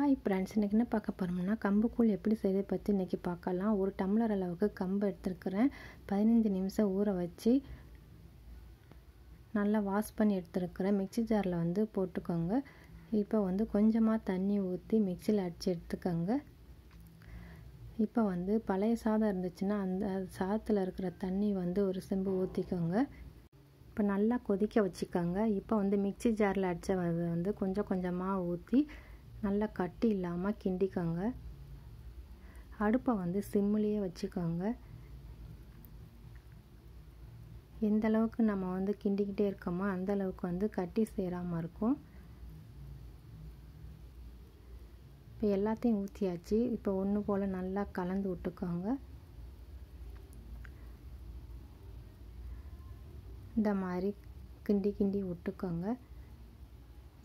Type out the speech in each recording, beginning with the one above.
Hi friends, இன்றைக்கி என்ன பார்க்க போகிறோம்னா கம்புக்கூழ் எப்படி செய்யறது பற்றி இன்றைக்கி பார்க்கலாம். ஒரு டம்ளர் அளவுக்கு கம்பு எடுத்துருக்கிறேன். 15 நிமிஷம் ஊற வச்சு நல்லா வாஷ் பண்ணி எடுத்துருக்கிறேன். மிக்சி ஜாரில் போட்டுக்கோங்க. இப்போ கொஞ்சமாக தண்ணி ஊற்றி மிக்சியில் அடித்து எடுத்துக்கோங்க. இப்போ பழைய சாதம் இருந்துச்சுன்னா அந்த சாதத்தில் இருக்கிற தண்ணி ஒரு செம்பு ஊற்றிக்கோங்க. இப்போ நல்லா கொதிக்க வச்சுக்கோங்க. இப்போ மிக்சி ஜாரில் அடித்த கொஞ்சம் கொஞ்சமாக ஊற்றி நல்லா கட்டி இல்லாமல் கிண்டிக்கோங்க. அடுப்பை சிம்மிலேயே வச்சுக்கோங்க. எந்த அளவுக்கு நம்ம கிண்டிக்கிட்டே இருக்கோமோ அந்த அளவுக்கு கட்டி சேராமல் இருக்கும். இப்போ எல்லாத்தையும் ஊற்றியாச்சு. இப்போ ஒன்று போல் நல்லா கலந்து விட்டுக்கோங்க. இந்த மாதிரி கிண்டி கிண்டி விட்டுக்கோங்க.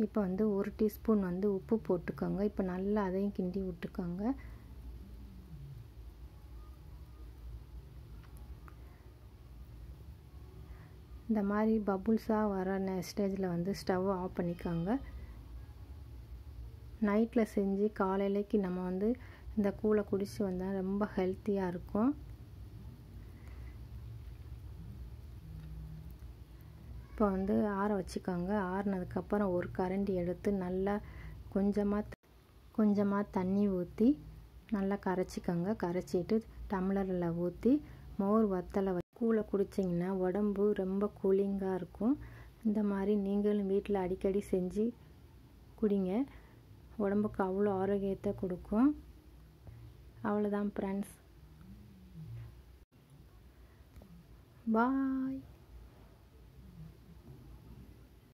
இப்போ 1 டீஸ்பூன் உப்பு போட்டுக்கோங்க. இப்போ நல்லா அதையும் கிண்டி விட்டுக்கோங்க. இந்த மாதிரி பபுள்ஸாக வர ஸ்டேஜில் ஸ்டவ் ஆஃப் பண்ணிக்கோங்க. நைட்டில் செஞ்சு காலையிலைக்கு நம்ம இந்த கூழை குடிச்சு வந்தால் ரொம்ப ஹெல்த்தியாக இருக்கும். இப்போ ஆற வச்சுக்கோங்க. ஆறினதுக்கப்புறம் ஒரு கரண்டி எடுத்து நல்லா கொஞ்சமாக தண்ணி ஊற்றி நல்லா கரைச்சிக்கோங்க. கரைச்சிட்டு டம்ளரில் ஊற்றி மோர் வத்தலை கூழை குடிச்சிங்கன்னா உடம்பு ரொம்ப கூலிங்காக இருக்கும். இந்த மாதிரி நீங்களும் வீட்டில் அடிக்கடி செஞ்சு குடிங்க. உடம்புக்கு அவ்வளோ ஆரோக்கியத்தை கொடுக்கும். அவ்வளோதான் ஃப்ரெண்ட்ஸ். பாய்.